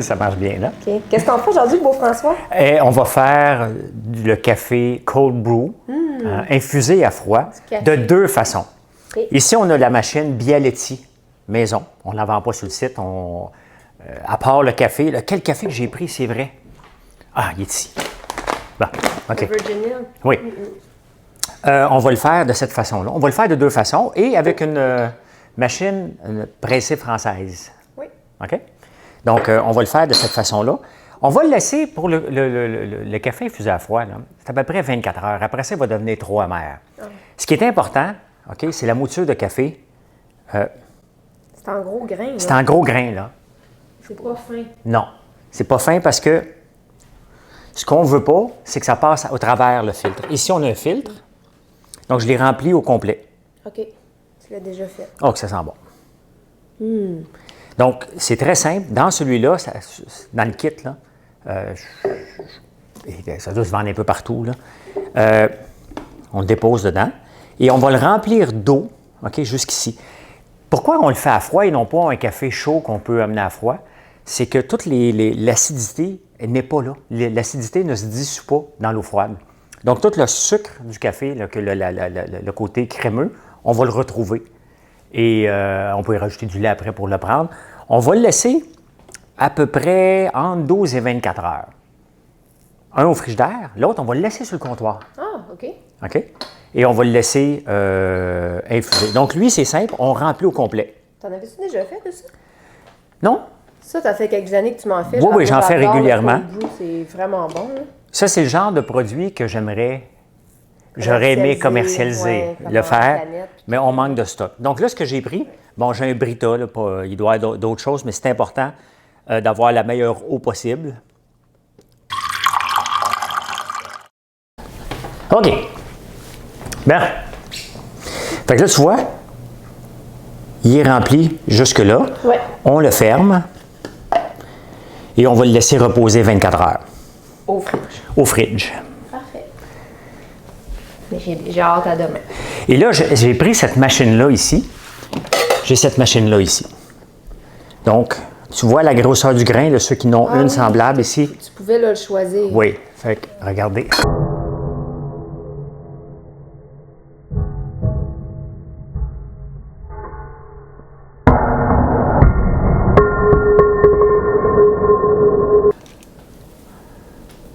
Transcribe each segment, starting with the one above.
Ça marche bien, là. OK. Qu'est-ce qu'on fait aujourd'hui, beau François? Et on va faire le café cold brew, infusé à froid, de deux façons. OK. Ici, on a la machine Bialetti maison. On ne la vend pas sur le site. À part le café, quel café que j'ai pris, c'est vrai? Ah, il est ici. Bon, OK. Virginia. Oui. On va le faire de cette façon-là. On va le faire de deux façons et avec une machine pressée française. Oui. OK? Donc, on va le faire de cette façon-là. On va le laisser pour le café infusé à froid. C'est à peu près 24 heures. Après ça, il va devenir trop amer. Ce qui est important, OK, c'est la mouture de café. C'est en gros grain. C'est en gros grain, là. C'est pas fin. Non. C'est pas fin parce que ce qu'on ne veut pas, c'est que ça passe au travers le filtre. Ici, on a un filtre. Donc, je l'ai rempli au complet. OK. Tu l'as déjà fait. Oh, que ça sent bon. Donc, c'est très simple. Dans celui-là, dans le kit, là, ça doit se vendre un peu partout, là. On le dépose dedans et on va le remplir d'eau, OK, jusqu'ici. Pourquoi on le fait à froid et non pas un café chaud qu'on peut amener à froid? C'est que toute l'acidité n'est pas là. L'acidité ne se dissout pas dans l'eau froide. Donc, tout le sucre du café, là, le côté crémeux, on va le retrouver. Et on peut y rajouter du lait après pour le prendre. On va le laisser à peu près entre 12 et 24 heures. Un au frigidaire, l'autre, on va le laisser sur le comptoir. Ah, OK. OK? Et on va le laisser infuser. Donc, lui, c'est simple, on remplit au complet. T'en avais-tu déjà fait de ça? Non? Ça, ça fait quelques années que tu m'en fais. Oui, j'en fais régulièrement. C'est vraiment bon, là. Ça, c'est le genre de produit que j'aurais aimé commercialiser, le faire, mais on manque de stock. Donc là, ce que j'ai pris, bon, j'ai un Brita, là, il doit y avoir d'autres choses, mais c'est important d'avoir la meilleure eau possible. OK. Bien. Fait que là, tu vois, il est rempli jusque-là. Ouais. On le ferme et on va le laisser reposer 24 heures. Au fridge. Au fridge. Parfait. Mais j'ai hâte à demain. Et là, j'ai pris cette machine-là ici. J'ai cette machine-là ici. Donc, tu vois la grosseur du grain, de ceux qui n'ont une semblable ici? Tu pouvais là, le choisir. Oui. Fait que, regardez.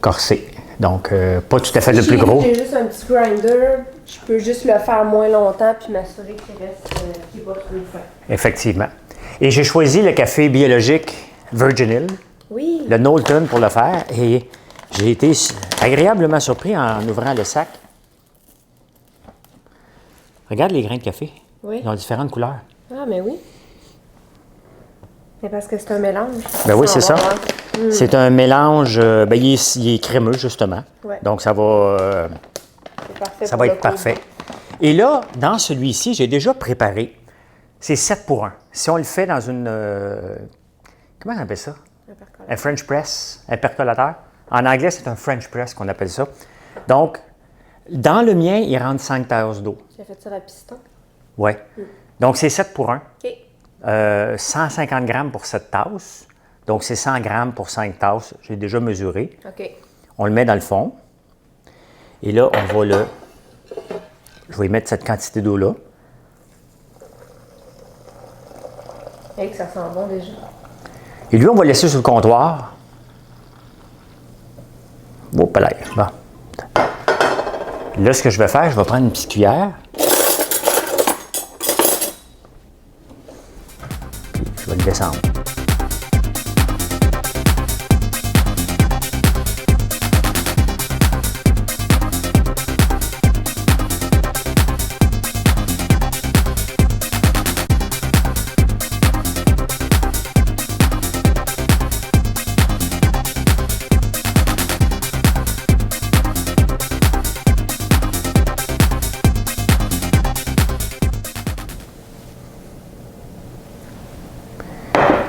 Corsé. Donc, pas tout à fait le plus gros. J'ai juste un petit grinder. Je peux juste le faire moins longtemps puis m'assurer qu'il reste, qu'il n'est pas trop fin. Effectivement. Et j'ai choisi le café biologique Virginal, Oui. le Knowlton pour le faire. Et j'ai été agréablement surpris en ouvrant le sac. Regarde les grains de café. Oui. Ils ont différentes couleurs. Ah, mais oui. C'est parce que c'est un mélange. Ben oui, c'est ça. Bon, C'est un mélange, il est crémeux, justement. Ouais. Donc, ça va, c'est parfait ça pour va le être parfait. Et là, dans celui-ci, j'ai déjà préparé. C'est 7 pour 1. Si on le fait dans une... comment on appelle ça? Un French press, un percolateur. En anglais, c'est un French press qu'on appelle ça. Donc, dans le mien, il rentre 5 tasses d'eau. Tu as fait ça à piston? Oui. Donc, c'est 7 pour 1. OK. 150 grammes pour 7 tasses. Donc, c'est 100 grammes pour 5 tasses. J'ai déjà mesuré. OK. On le met dans le fond. Et là, on va le... Je vais y mettre cette quantité d'eau-là. Hey, que ça sent bon déjà. Et lui, on va le laisser sur le comptoir. Bon, pas l'air. Bon. Là, ce que je vais faire, je vais prendre une petite cuillère. Puis, je vais le descendre.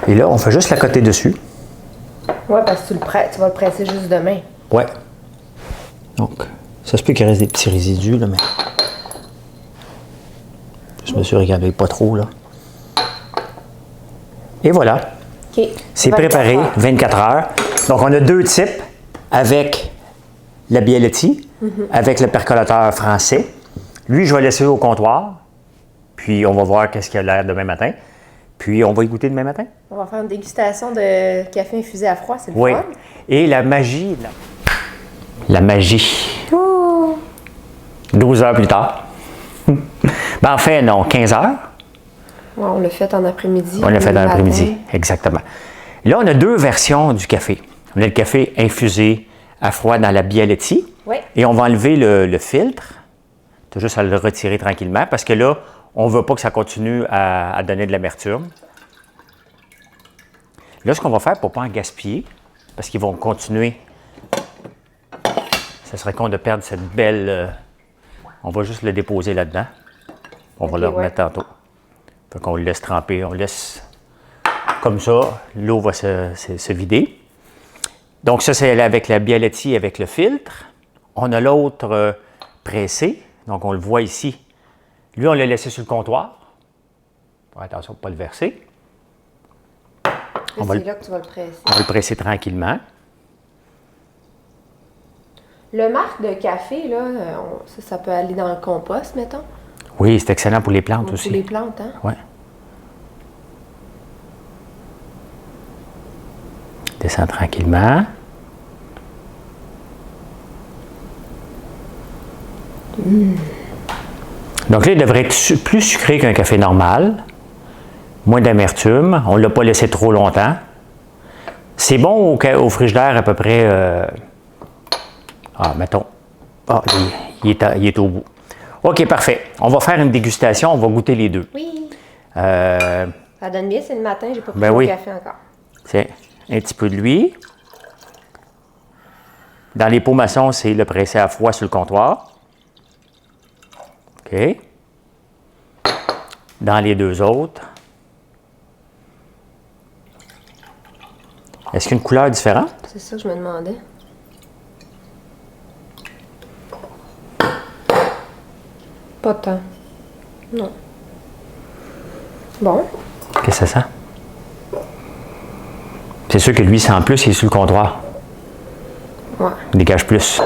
Et là, on fait juste la côté dessus. Oui, parce que tu vas le presser juste demain. Ouais. Donc, ça se peut qu'il reste des petits résidus, là, mais... Je me suis regardé pas trop, là. Et voilà. OK. C'est 24 préparé heures. 24 heures. Donc, on a deux types avec la Bialetti, avec le percolateur français. Lui, je vais laisser au comptoir. Puis, on va voir qu'est-ce qu'il a l'air demain matin. Puis, on va y goûter demain matin. On va faire une dégustation de café infusé à froid, c'est le Oui. fun. Et la magie. La magie. 12 heures plus tard. Ben, en fait, non, 15 heures. Ouais, on l'a fait en après-midi. On l'a fait dans le l'après-midi, matin. exactement. Là, on a deux versions du café. On a le café infusé à froid dans la Bialetti. Oui. Et on va enlever le filtre. Tu as juste à le retirer tranquillement parce que là, on ne veut pas que ça continue à donner de l'amertume. Là, ce qu'on va faire pour ne pas en gaspiller, parce qu'ils vont continuer, ça serait con de perdre cette belle... on va juste le déposer là-dedans. On va Ok, le remettre tantôt. Fait qu'on le laisse tremper, on laisse comme ça, l'eau va se vider. Donc ça, c'est avec la Bialetti avec le filtre. On a l'autre pressé, donc on le voit ici. Lui, on l'a laissé sur le comptoir. Faut attention pour ne pas le verser. On va C'est là que tu vas le presser. On va le presser tranquillement. Le marc de café, là, ça peut aller dans le compost, mettons. Oui, c'est excellent pour les plantes Ou aussi. pour les plantes, hein? Ouais. Descends tranquillement. Donc là, il devrait être plus sucré qu'un café normal. Moins d'amertume. On ne l'a pas laissé trop longtemps. C'est bon au frigidaire à peu près... mettons. Il est au bout. OK, parfait. On va faire une dégustation. On va goûter les deux. Oui. Euh, Ça donne bien, c'est le matin, j'ai pas pris Ben mon oui. café encore. C'est un petit peu de lui. Dans les pots maçons, c'est le pressé à froid sur le comptoir. OK. Dans les deux autres. Est-ce qu'il y a une couleur différente? C'est ça que je me demandais. Pas tant. Non. Bon. Qu'est-ce que ça sent? C'est sûr que lui, sent plus, il est sur le comptoir. Ouais. Il dégage plus.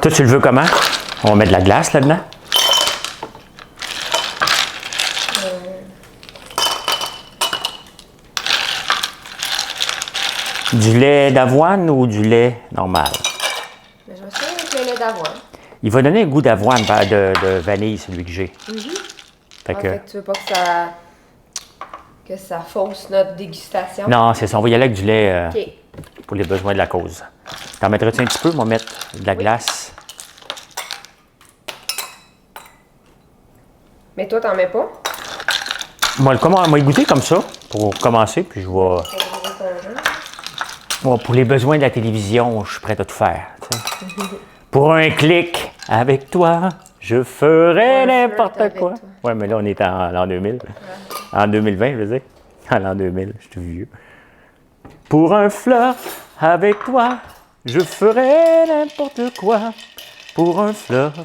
Toi, tu le veux comment? On va mettre de la glace là-dedans. Du lait d'avoine ou du lait normal? Mais je me souviens avec le lait d'avoine. Il va donner un goût d'avoine, de vanille, celui que j'ai. Fait En que- fait, tu veux pas que ça fausse notre dégustation? Non, c'est ça. On va y aller avec du lait OK. pour les besoins de la cause. T'en mettrais-tu un petit peu? On va mettre de la glace. Mais toi, t'en mets pas? Moi, on va y goûter comme ça pour commencer, puis je vais... Bon, pour les besoins de la télévision, je suis prêt à tout faire. Tu sais. Pour un clic avec toi, je ferai Pour un n'importe flirt quoi. avec toi. Oui, mais là, on est en l'an 2000. En 2020, je veux dire. En l'an 2000, je suis tout vieux. Pour un flirt avec toi, je ferai n'importe quoi. Pour un flirt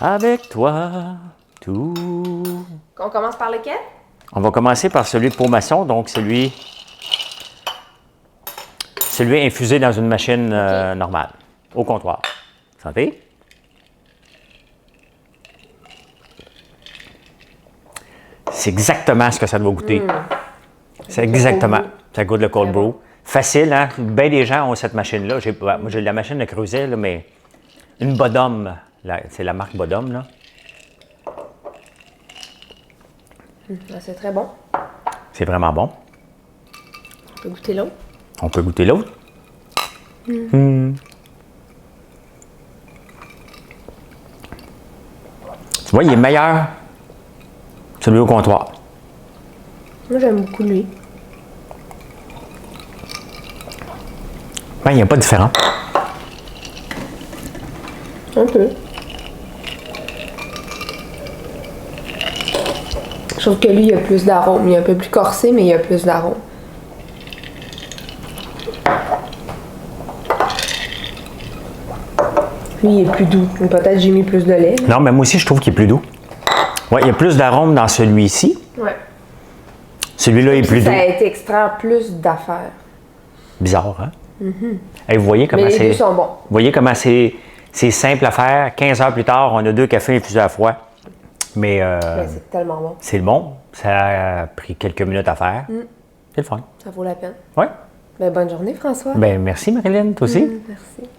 avec toi, tout. On commence par lequel? On va commencer par celui de pot maçon, donc celui infusé dans une machine normale, au comptoir. Santé. C'est exactement ce que ça doit goûter. C'est exactement. Ça goûte le cold Très bon. brew. Facile, hein? Bien des gens ont cette machine-là. Moi, j'ai la machine de Creuset, là, mais une Bodum. C'est la marque Bodum, là. C'est très bon. C'est vraiment bon. On peut goûter l'autre. On peut goûter l'autre. Tu vois, il est meilleur celui au comptoir. Moi, j'aime beaucoup lui. Ben, il n'y a pas de différence. Un peu. Je trouve que lui, il y a plus d'arôme. Il est un peu plus corsé, mais il y a plus d'arôme. Lui, il est plus doux. Donc, peut-être j'ai mis plus de lait. Non, mais moi aussi, je trouve qu'il est plus doux. Oui, il y a plus d'arôme dans celui-ci. Ouais. Celui-là est plus doux. Ça a été extrait en plus d'affaires. Bizarre, hein? Hey, vous voyez comment Mais les deux c'est. sont bons. Vous voyez comment c'est simple à faire. 15 heures plus tard, on a 2 cafés infusés à froid. Mais C'est tellement bon. c'est bon. Ça a pris quelques minutes à faire. C'est le fun. Ça vaut la peine. Oui. Ben, bonne journée, François. Ben merci, Marilyn, toi aussi. Merci.